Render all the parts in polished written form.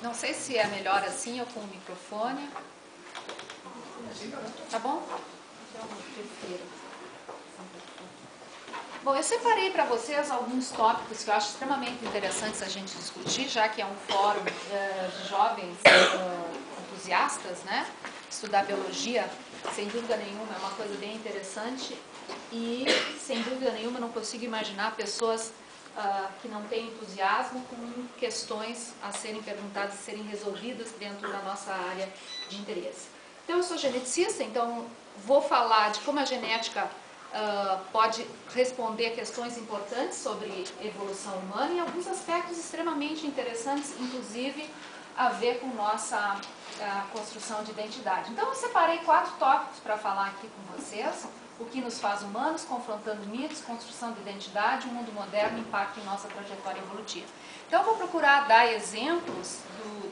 Não sei se é melhor assim ou com o microfone. Tá bom? Então, eu prefiro. Bom, eu separei para vocês alguns tópicos que eu acho extremamente interessantes a gente discutir, já que é um fórum de jovens entusiastas, né? Estudar biologia, sem dúvida nenhuma, é uma coisa bem interessante e, sem dúvida nenhuma, não consigo imaginar pessoas que não têm entusiasmo com questões a serem perguntadas, a serem resolvidas dentro da nossa área de interesse. Então, eu sou geneticista, então vou falar de como a genética pode responder a questões importantes sobre evolução humana e alguns aspectos extremamente interessantes, inclusive a ver com nossa construção de identidade. Então eu separei 4 tópicos para falar aqui com vocês: o que nos faz humanos, confrontando mitos, construção de identidade, o mundo moderno, impacto em nossa trajetória evolutiva. Então eu vou procurar dar exemplos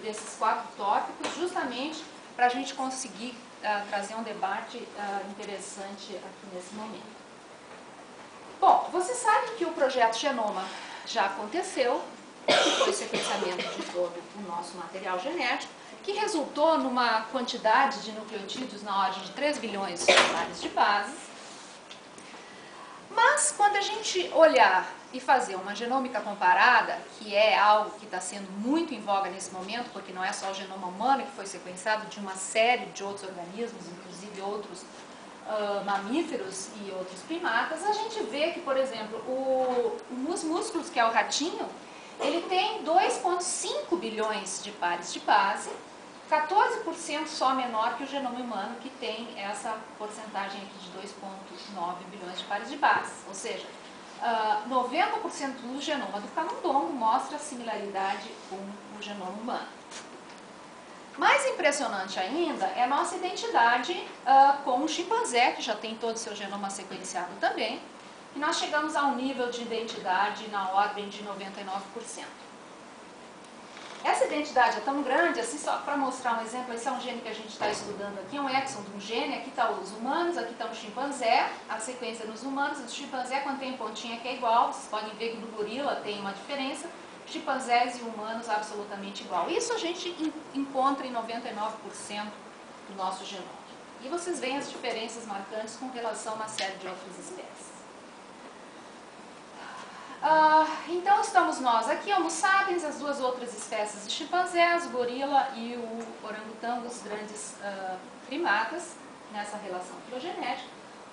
desses 4 tópicos, justamente para a gente conseguir trazer um debate interessante aqui nesse momento. Bom, você sabe que o projeto Genoma já aconteceu, que foi o sequenciamento de todo o nosso material genético, que resultou numa quantidade de nucleotídeos na ordem de 3 bilhões de pares de bases. Mas quando a gente olhar e fazer uma genômica comparada, que é algo que está sendo muito em voga nesse momento, porque não é só o genoma humano que foi sequenciado de uma série de outros organismos, inclusive outros mamíferos e outros primatas, a gente vê que, por exemplo, os músculos, que é o ratinho, ele tem 2,5 bilhões de pares de base, 14% só menor que o genoma humano, que tem essa porcentagem aqui de 2,9 bilhões de pares de base. Ou seja, 90% do genoma do camundongo mostra similaridade com o genoma humano. Mais impressionante ainda é a nossa identidade com o chimpanzé, que já tem todo o seu genoma sequenciado também, e nós chegamos a um nível de identidade na ordem de 99%. Essa identidade é tão grande, assim, só para mostrar um exemplo, esse é um gene que a gente está estudando aqui, é um exon de um gene, aqui está os humanos, aqui está o chimpanzé, a sequência nos humanos, o chimpanzé quando tem pontinha que é igual, vocês podem ver que no gorila tem uma diferença, chimpanzés e humanos absolutamente igual. Isso a gente encontra em 99% do nosso genoma. E vocês veem as diferenças marcantes com relação a uma série de outras espécies. Então estamos nós aqui, Homo sapiens, as duas outras espécies de chimpanzés, o gorila e o orangotango, os grandes primatas, nessa relação filogenética.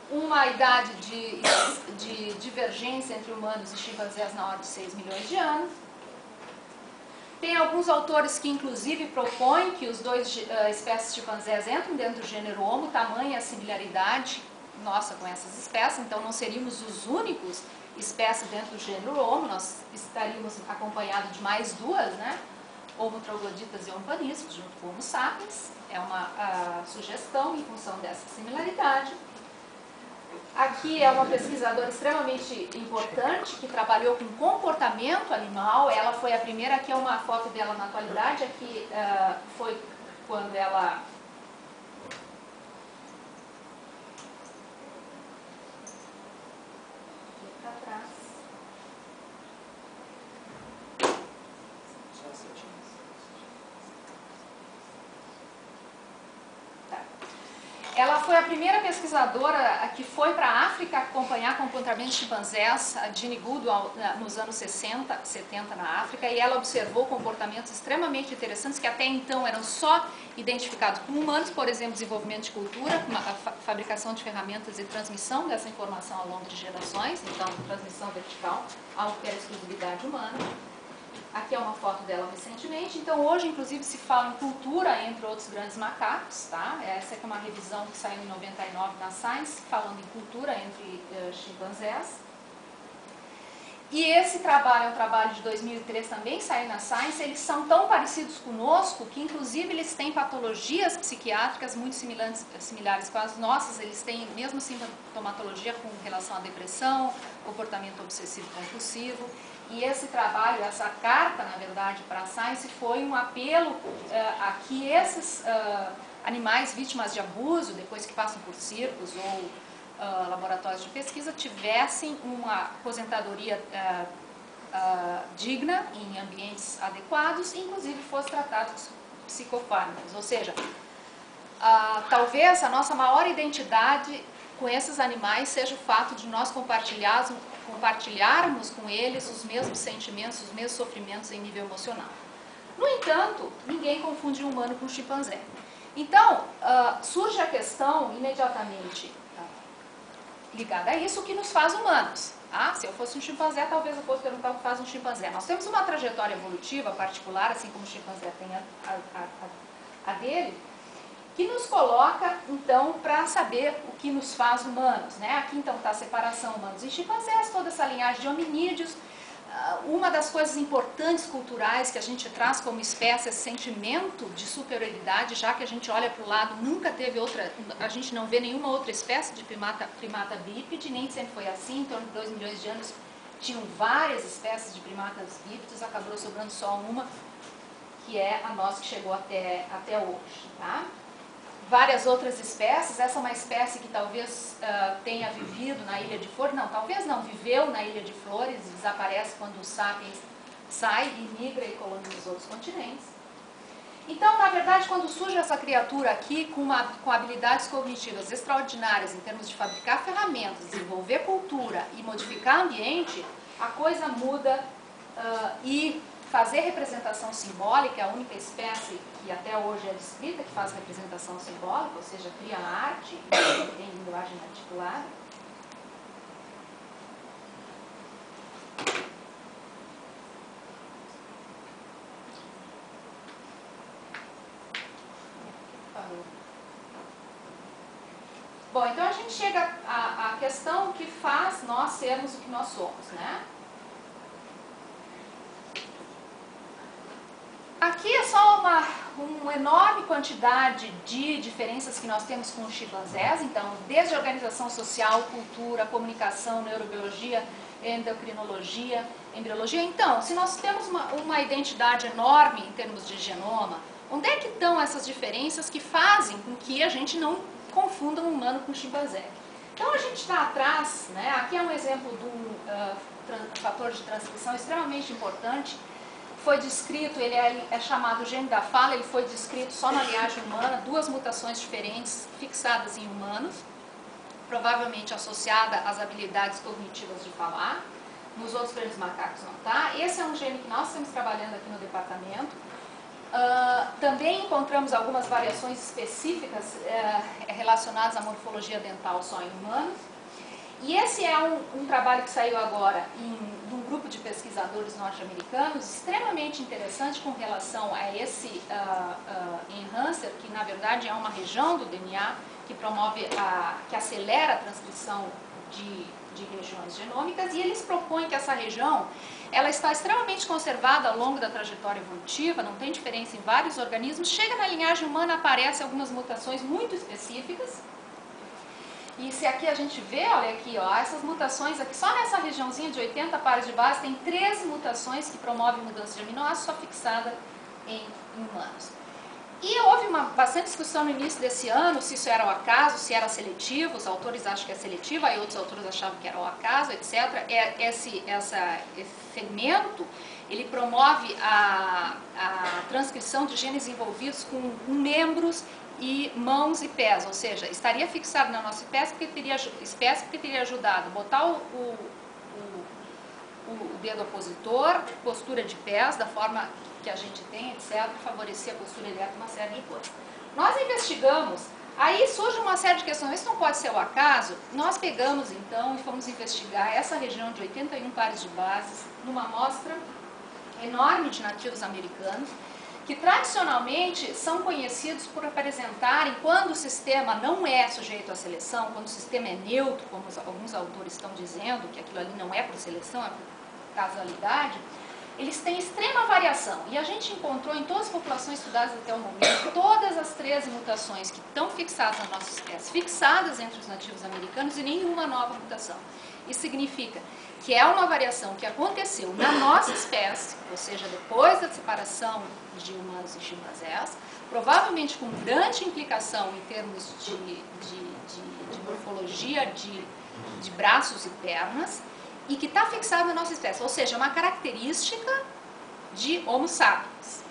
Uma idade de divergência entre humanos e chimpanzés na ordem de 6 milhões de anos. Tem alguns autores que inclusive propõem que os dois espécies de chimpanzés entram dentro do gênero Homo, tamanha a similaridade nossa com essas espécies, então não seríamos os únicos espécies dentro do gênero Homo, nós estaríamos acompanhados de mais duas, né? Homo trogloditas e Homo paniscus, junto com Homo sapiens. É uma sugestão em função dessa similaridade. Aqui é uma pesquisadora extremamente importante que trabalhou com comportamento animal. Ela foi a primeira, aqui é uma foto dela na atualidade, aqui foi quando ela... Ela foi a primeira pesquisadora que foi para a África acompanhar comportamento de chimpanzés, a Jeanne Goodall, nos anos 60, 70 na África, e ela observou comportamentos extremamente interessantes que até então eram só identificados com humanos, por exemplo, desenvolvimento de cultura, a fabricação de ferramentas e transmissão dessa informação ao longo de gerações, então transmissão vertical, algo que era exclusividade humana. Aqui é uma foto dela recentemente. Então hoje inclusive se fala em cultura entre outros grandes macacos, tá? Essa é uma revisão que saiu em 99 na Science, falando em cultura entre chimpanzés. E esse trabalho é um trabalho de 2003 também, saiu na Science. Eles são tão parecidos conosco que inclusive eles têm patologias psiquiátricas muito similares com as nossas. Eles têm mesmo sintomatologia com relação à depressão, comportamento obsessivo compulsivo. E esse trabalho, essa carta, na verdade, para a Science foi um apelo a que esses animais vítimas de abuso, depois que passam por circos ou laboratórios de pesquisa, tivessem uma aposentadoria digna, em ambientes adequados, e inclusive fosse tratado com psicofármacos. Ou seja, talvez a nossa maior identidade com esses animais seja o fato de nós compartilharmos com eles os mesmos sentimentos, os mesmos sofrimentos em nível emocional. No entanto, ninguém confunde um humano com um chimpanzé. Então, surge a questão imediatamente ligada a isso, o que nos faz humanos. Se eu fosse um chimpanzé, talvez eu fosse perguntar o que faz um chimpanzé. Nós temos uma trajetória evolutiva particular, assim como o chimpanzé tem a dele, que nos coloca, então, para saber o que nos faz humanos, né? Aqui, então, está a separação humanos e chimpanzés, toda essa linhagem de hominídeos. Uma das coisas importantes culturais que a gente traz como espécie é esse sentimento de superioridade, já que a gente olha para o lado, nunca teve outra, a gente não vê nenhuma outra espécie de primata bípede, nem sempre foi assim, em torno de 2 milhões de anos tinham várias espécies de primatas bípedes, acabou sobrando só uma, que é a nossa que chegou até hoje, tá? Várias outras espécies, essa é uma espécie que talvez tenha vivido na Ilha de Flores, não, talvez não, viveu na Ilha de Flores, desaparece quando o Sapiens sai e migra e coloniza os outros continentes. Então, na verdade, quando surge essa criatura aqui com habilidades cognitivas extraordinárias em termos de fabricar ferramentas, desenvolver cultura e modificar ambiente, a coisa muda e fazer representação simbólica é a única espécie que até hoje é descrita que faz representação simbólica, ou seja, cria arte em linguagem articulada. Bom, então a gente chega à questão que faz nós sermos o que nós somos, né? Aqui é só uma enorme quantidade de diferenças que nós temos com os chimpanzés, então, desde organização social, cultura, comunicação, neurobiologia, endocrinologia, embriologia. Então, se nós temos uma identidade enorme em termos de genoma, onde é que estão essas diferenças que fazem com que a gente não confunda um humano com um chimpanzé? Então, a gente está atrás, né? Aqui é um exemplo de um fator de transcrição extremamente importante. Foi descrito, ele é chamado gene da fala, ele foi descrito só na linhagem humana, 2 mutações diferentes fixadas em humanos, provavelmente associada às habilidades cognitivas de falar. Nos outros grandes macacos não está. Esse é um gene que nós estamos trabalhando aqui no departamento. Também encontramos algumas variações específicas relacionadas à morfologia dental só em humanos. E esse é um trabalho que saiu agora de um grupo de pesquisadores norte-americanos, extremamente interessante com relação a esse enhancer, que na verdade é uma região do DNA que promove, que acelera a transcrição de regiões genômicas, e eles propõem que essa região ela está extremamente conservada ao longo da trajetória evolutiva, não tem diferença em vários organismos, chega na linhagem humana, aparecem algumas mutações muito específicas. E se aqui a gente vê, olha aqui, ó, essas mutações aqui, só nessa regiãozinha de 80 pares de base, tem 13 mutações que promovem mudança de aminoácidos só fixada em humanos. E houve bastante discussão no início desse ano, se isso era o acaso, se era seletivo, os autores acham que é seletivo, aí outros autores achavam que era o acaso, etc. Esse fermento, ele promove a transcrição de genes envolvidos com membros e mãos e pés, ou seja, estaria fixado na nossa espécie porque teria ajudado a botar o dedo opositor, postura de pés, da forma que a gente tem, etc., favorecer a postura ereta, uma série de coisas. Nós investigamos, aí surge uma série de questões, isso não pode ser o acaso, nós pegamos então e fomos investigar essa região de 81 pares de bases, numa amostra enorme de nativos americanos, que tradicionalmente são conhecidos por apresentarem, quando o sistema não é sujeito à seleção, quando o sistema é neutro, como alguns autores estão dizendo, que aquilo ali não é por seleção, é por casualidade, eles têm extrema variação. E a gente encontrou em todas as populações estudadas até o momento, todas as 13 mutações que estão fixadas na nossa espécie, fixadas entre os nativos americanos e nenhuma nova mutação. Isso significa que é uma variação que aconteceu na nossa espécie, ou seja, depois da separação de humanos e chimpanzés, provavelmente com grande implicação em termos de morfologia de braços e pernas, e que está fixado na nossa espécie, ou seja, uma característica de Homo sapiens.